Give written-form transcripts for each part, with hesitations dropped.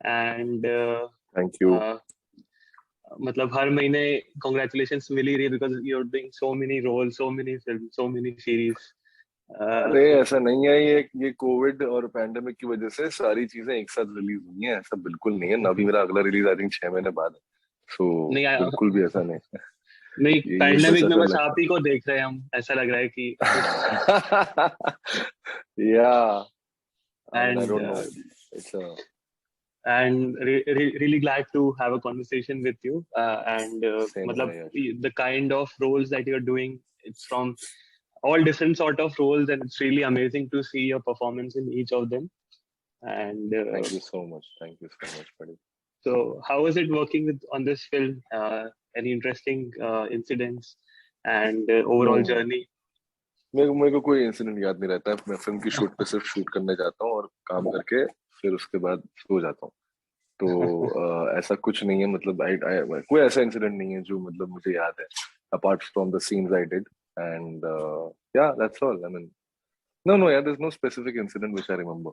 And thank you. मतलब हर महीने congratulations मिल ही रही है because you are doing so many role, so many film, so many series. अरे ऐसा नहीं है, ये कोविड और पैंडेमिक की वजह से सारी चीजें एक साथ रिलीज हुई हैं, ऐसा बिल्कुल नहीं है ना। अभी मेरा अगला रिलीज आई थिंक 6 महीने बाद है, सो नहीं बिल्कुल भी ऐसा नहीं है। नहीं, ये बस पैंडेमिक में ऐसा बस आप लगता ही को देख रहे हैं हम, ऐसा लग रहा है कि या I mean, I and don't know. It's a and really glad to have a conversation with you, and same matlab, here, Yash. the kind of roles that you're doing, it's from all different sort of roles, and it's really amazing to see your performance in each of them. And Thank you so much. Thank you so much, buddy. so how was it working with on this film? Any interesting incidents and overall No, journey? मेरे को कोई incident याद नहीं रहता है। मैं film की shoot पे सिर्फ शूट करने जाता हूँ और काम करके फिर उसके बाद सो जाता हूँ। तो ऐसा कुछ नहीं है, मतलब कोई ऐसा इंसिडेंट नहीं है जो मतलब मुझे याद है apart from the scenes I did, and yeah that's all. I mean no, yeah, there's no specific incident which I remember.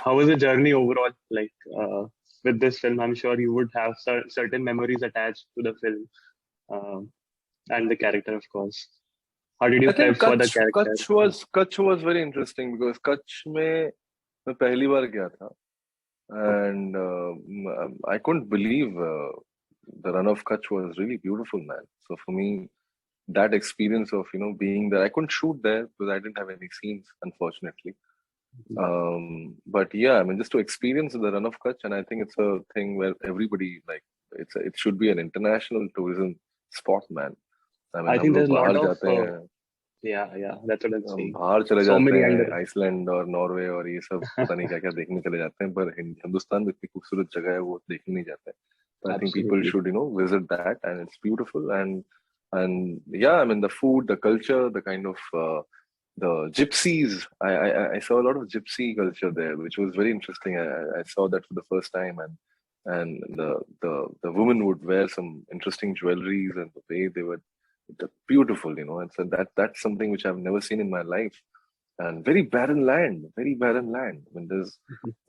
How was the journey overall? Like with this film, I'm sure you would have certain memories attached to the film, and the character, of course. How did you I prep think for the character? Kutch was very interesting because Kutch में मैं पहली बार गया था, and I couldn't believe the run of Kutch was really beautiful, man. So for me, that experience of being there, I couldn't shoot there because I didn't have any scenes, unfortunately. But yeah, I mean, just to experience the run of Kutch, and I think it's a thing where everybody like it should be an international tourism spot, man. I mean, I हम think there's लोग a lot बाहर of जाते हैं, yeah, that's what I'm हम saying. बाहर चले So जाते many हैं under. आइसलैंड और नॉर्वे और ये सब पता नहीं क्या क्या देखने चले जाते हैं, पर हिंदुस्तान में इतनी खूबसूरत जगह है वो देखने नहीं जाते हैं। So I think people Absolutely. should visit that, and it's beautiful. And yeah, I mean the food, the culture, the kind of the gypsies. I saw a lot of gypsy culture there, which was very interesting. I saw that for the first time, and the women would wear some interesting jewelries, and the way they were beautiful, and so that's something which I've never seen in my life. And very barren land, very barren land. I mean,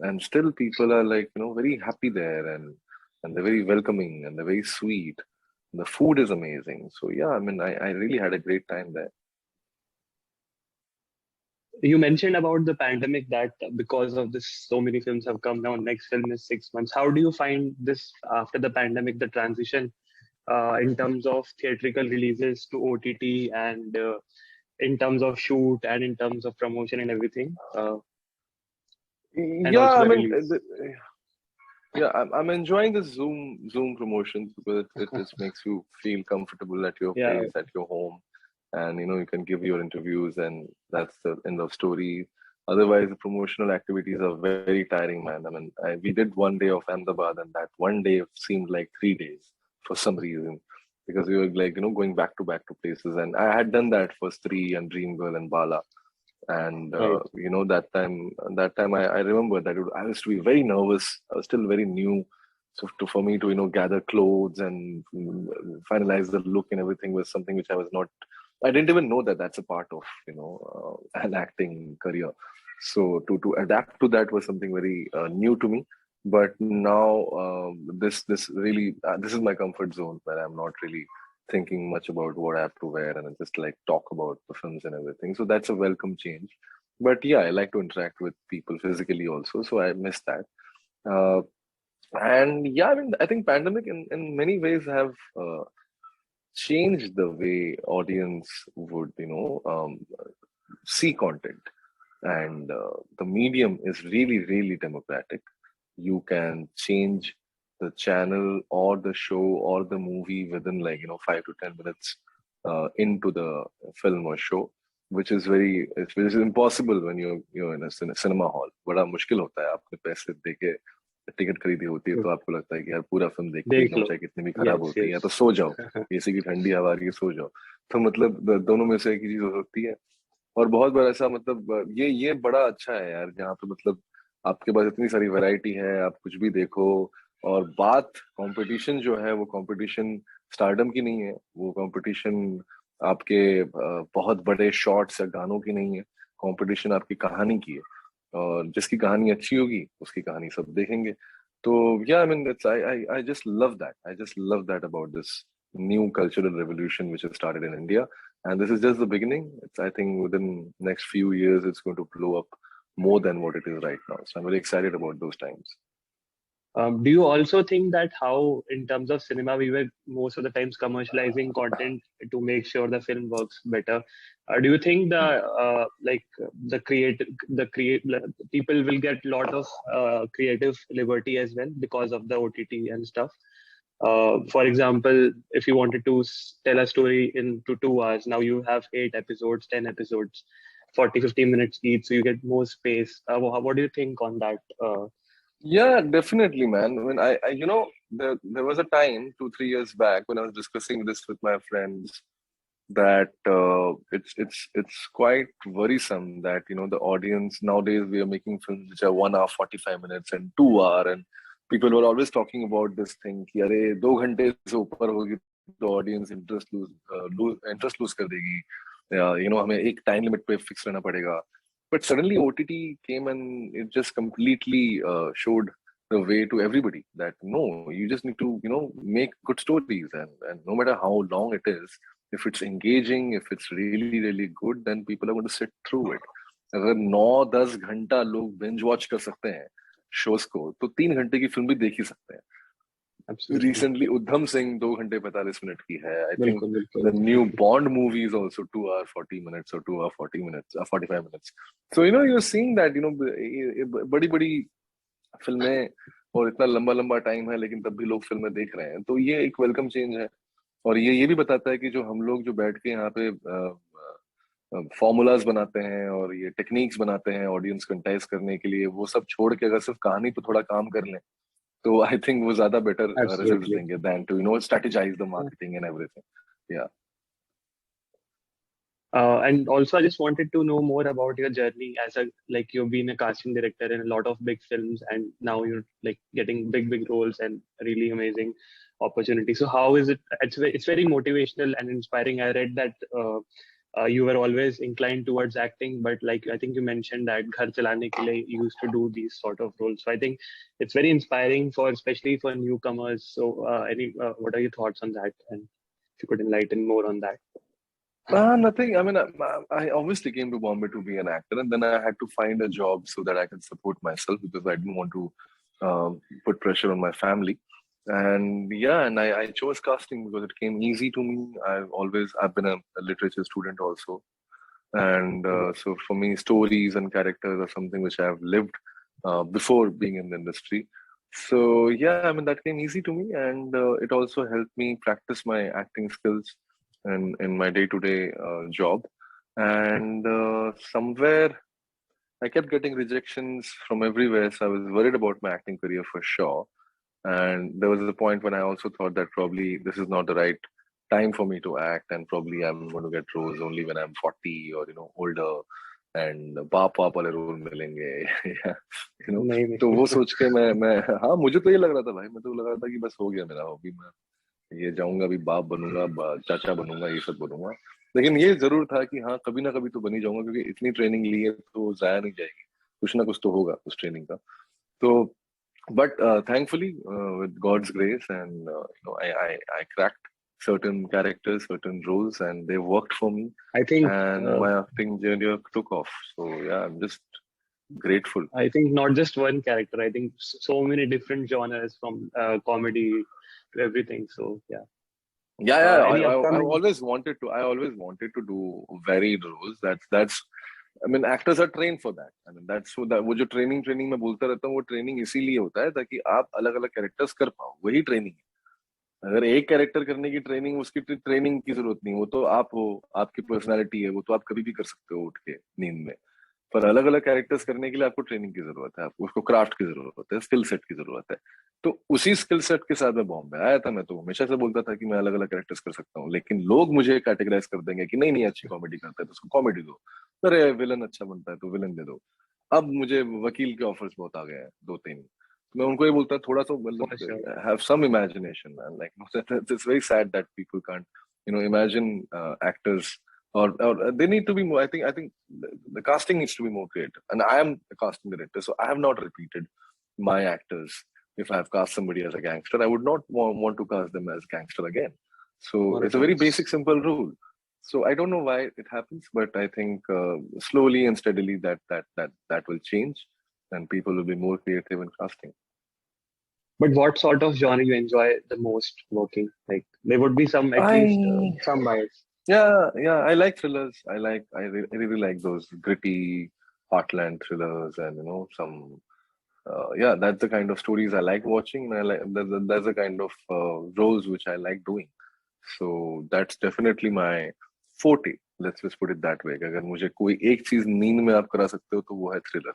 and still people are like very happy there, and they're very welcoming and they're very sweet. The food is amazing. So yeah, I mean, I really had a great time there. You mentioned about the pandemic that because of this, so many films have come down. Next film is 6 months. How do you find this after the pandemic, the transition in terms of theatrical releases to OTT and in terms of shoot and in terms of promotion and everything? And Yeah, also I the mean, release. yeah, I'm enjoying the Zoom promotions because it just makes you feel comfortable at your Yeah, place, at your home, and you can give your interviews, and that's the end of story. Otherwise, the promotional activities are very tiring, man. I mean, we did one day of Ahmedabad, and that one day seemed like 3 days for some reason because we were like going back to places, and I had done that for Stree and Dreamgirl and Bala. And right. that time I remember that I used to be very nervous. I was still very new, so for me to gather clothes and finalize the look and everything was something which I didn't even know that that's a part of an acting career. So to adapt to that was something very new to me. But now this really this is my comfort zone where I'm not really thinking much about what I have to wear and just like talk about the films and everything. So that's a welcome change. But yeah, I like to interact with people physically also, so I miss that. Uh, and yeah, I mean, I think pandemic in many ways have changed the way audience would, see content. And the medium is really, really democratic. You can change the channel or the show or the movie within 5 to 10 minutes into the film or show, which is impossible when you're in a cinema hall. बड़ा मुश्किल होता है, आपने पैसे देके ticket खरीदी होती है तो आपको लगता है कि यार पूरा फिल्म देख के जाऊं, चाहे कितनी भी खराब होती है, या तो सो जाओ, एसी की ठंडी हवा आ रही है सो जाओ। तो मतलब दोनों में से एक ही चीज हो सकती है। और बहुत बार ऐसा मतलब ये बड़ा अच्छा है यार, जहाँ पे मतलब आपके पास इतनी सारी वैरायटी है, आप कुछ भी देखो। और बात कंपटीशन जो है वो कंपटीशन स्टारडम की नहीं है, वो कंपटीशन आपके बहुत बड़े शॉट्स या गानों की नहीं है, कंपटीशन आपकी कहानी की है। और जिसकी कहानी अच्छी होगी उसकी कहानी सब देखेंगे. तो yeah, I mean, I just love that. I just love that about this new cultural revolution which has started in India, and this is just the beginning. I think within next few years it's going to blow up more than what it is right now. So I'm very excited about those times. Do you also think that how, in terms of cinema, we were most of the times commercializing content to make sure the film works better? Do you think the people will get a lot of creative liberty as well because of the OTT and stuff? For example, if you wanted to tell a story into 2 hours, now you have 8 episodes, 10 episodes, 40, 50 minutes each, so you get more space. What do you think on that? Yeah, definitely, man. I mean, there was a time 2 3 years back when I was discussing this with my friends that it's quite worrisome that the audience nowadays we are making films which are 1 hour 45 minutes and 2 hour, and people were always talking about this thing कि अरे 2 घंटे से ऊपर होगी तो audience interest lose कर देगी, या हमें एक time limit पे fix रहना पड़ेगा. But suddenly OTT came and it just completely showed the way to everybody that no, you just need to make good stories, and no matter how long it is, if it's engaging, if it's really really good, then people are going to sit through it. अगर 9 10 घंटा लोग binge watch कर सकते हैं shows को, तो 3 घंटे की फिल्म भी देख ही सकते हैं. Absolutely. Recently उद्धम सिंह 2 घंटे 45 मिनट की है. I think बिल्कुल बिल्कुल. the new Bond movie is also 2 hour 40 minutes or 2 hour 40 minutes 45 minutes. So you're seeing that बड़ी बड़ी फिल्में और इतना लंबा लंबा टाइम है लेकिन तब भी लोग फिल्में देख रहे हैं, तो ये एक वेलकम चेंज है. और ये भी बताता है कि जो हम लोग जो बैठ के यहाँ पे फॉर्मूलाज बनाते हैं और ये टेक्निक्स बनाते हैं ऑडियंस को एंटाइज करने के लिए, वो सब छोड़ के अगर सिर्फ कहानी पे थोड़ा काम कर लें तो आई थिंक वो ज्यादा बेटर रिजल्ट्स Absolutely. देंगे then to strategize the marketing and everything. या And also, I just wanted to know more about your journey as you've been a casting director in a lot of big films, and now you're like getting big roles and really amazing opportunities. So how is it? It's very motivational and inspiring. I read that you were always inclined towards acting, but like I think you mentioned that Ghar Chalane Ke Liye you used to do these sort of roles. So I think it's very inspiring especially for newcomers. So what are your thoughts on that? And if you could enlighten more on that. Nothing. I mean, I obviously came to Bombay to be an actor, and then I had to find a job so that I can support myself because I didn't want to put pressure on my family. And yeah, and I chose casting because it came easy to me. I've been a literature student also, and so for me, stories and characters are something which I have lived before being in the industry. So yeah, I mean that came easy to me, and it also helped me practice my acting skills in my day-to-day job. And somewhere I kept getting rejections from everywhere, so I was worried about my acting career for sure. And there was a point when I also thought that probably this is not the right time for me to act, and probably I'm going to get roles only when I'm 40 or older, and बाप वाले role मिलेंगे. नहीं तो वो सोच के मैं हाँ, मुझे तो ये लग रहा था भाई, मैं तो लग रहा था कि बस हो गया मेरा हॉबी, मैं ये जाऊंगा अभी बाप बनूंगा, चाचा बनूंगा, ये सब बनूंगा. लेकिन ये जरूर था कि हाँ कभी ना कभी तो बन ही जाऊंगा, क्योंकि इतनी ट्रेनिंग ली है तो जाया नहीं जाएगी, कुछ ना कुछ तो होगा उस ट्रेनिंग का. तो but thankfully with God's grace and I cracked certain characters, certain roles, and they worked for me. I think And my acting journey took off. So yeah, I'm just grateful. I think not just one character. I think so many different genres from comedy to everything. So yeah. Yeah. Any I upcoming? always wanted to do varied roles. That's. I mean, actors are trained for that. I mean, that's वो जो training मैं बोलता रहता हूँ, वो training इसीलिए होता है ताकि आप अलग अलग characters कर पाओ. वही training है. अगर एक कैरेक्टर करने की ट्रेनिंग, उसकी ट्रेनिंग की जरूरत नहीं. वो तो आप हो, आपकी पर्सनालिटी है, वो तो आप कभी भी कर सकते हो उठ के नींद में. पर अलग अलग कैरेक्टर्स करने के लिए आपको ट्रेनिंग की जरूरत है, आपको उसको क्राफ्ट की जरूरत है, स्किल सेट की जरूरत है. तो उसी स्किल सेट के साथ मैं बॉम्बे आया था. मैं तो हमेशा से बोलता था कि मैं अलग अलग कैरेक्टर्स कर सकता हूँ, लेकिन लोग मुझे कैटेगराइज कर देंगे कि नहीं अच्छी कॉमेडी करता है तो उसको कॉमेडी दो, अरे विलन अच्छा बनता है तो विलन दे दो. अब मुझे वकील के ऑफर्स बहुत आ गए हैं 2 3. मैं उनको ये बोलता थोड़ा सा मतलब have some imagination, man. Like it's very sad that people can't imagine actors or they need to be more. I think the casting needs to be more creative. And I am a casting director, so I have not repeated my actors. If I have cast somebody as a gangster, I would not want to cast them as gangster again. So Of it's a very course. basic, simple rule. So I don't know why it happens, but I think slowly and steadily that will change, and people will be more creative in casting. But what sort of genre you enjoy the most working? Like there would be some, at least I some bias. Yeah, I like thrillers. I really like those gritty heartland thrillers, and some yeah, that's the kind of stories I like watching, and I like that's the kind of roles which I like doing. So that's definitely my forte. Let's just put it that way. कि अगर मुझे कोई एक चीज नींद में आप करा सकते हो तो वो है थ्रिलर.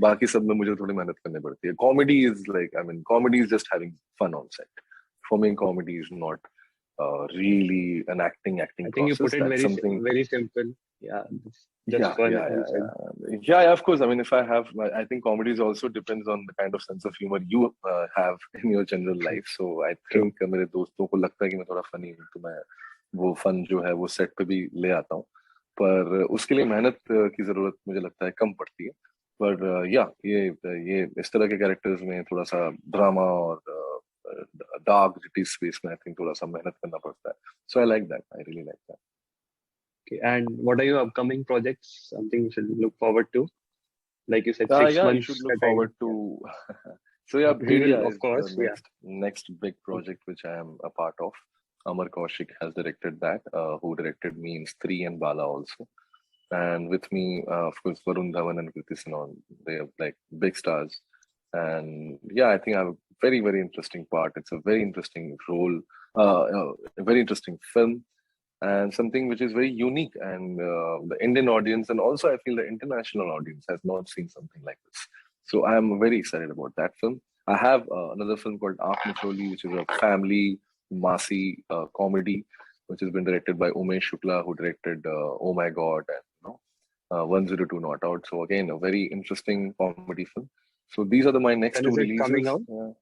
बाकी सब में मुझे थोड़ी मेहनत करनी पड़ती है. Comedy is like, I mean, comedy is just having fun on set. For me, comedy is not really an acting I think you put process. it That's very something. very simple. Yeah, just Yeah, fun, yeah, as you yeah, said. yeah. Of course. I mean, if I have, I think comedies also depends on the kind of sense of humor you have in your general True, life. So I true. think मेरे दोस्तों को लगता है कि मैं थोड़ा funny हूँ, तो मैं वो फन जो है वो सेट पे भी ले आता हूँ. पर उसके लिए मेहनत की जरूरत मुझे लगता है कम पड़ती है. पर या ये इस तरह के कैरेक्टर्स में थोड़ा सा ड्रामा और डार्क जिटी स्पेस में आई थिंक थोड़ा सा मेहनत करना पड़ता है. So I like that. I really like that. Okay. And what are your upcoming projects? Something we should look forward to? Like you said, six Yeah, you should months look ka time. forward Yeah. to. So yeah, We will, Bhedia of is the course. Yeah. next big project which I am a part of. Amar Kaushik has directed that, who directed me in Stree and Bala also. And with me, of course, Varun Dhawan and Kriti Sanon. They are like big stars. And yeah, I think I have a very, very interesting part. It's a very interesting role, a very interesting film, and something which is very unique. And the Indian audience, and also I feel the international audience, has not seen something like this. So I am very excited about that film. I have another film called Aap Micholi, which is a family Masi comedy, which has been directed by Umesh Shukla, who directed Oh My God and 102 Not Out. So again, a very interesting comedy film. So these are my next When two is it coming releases. out? When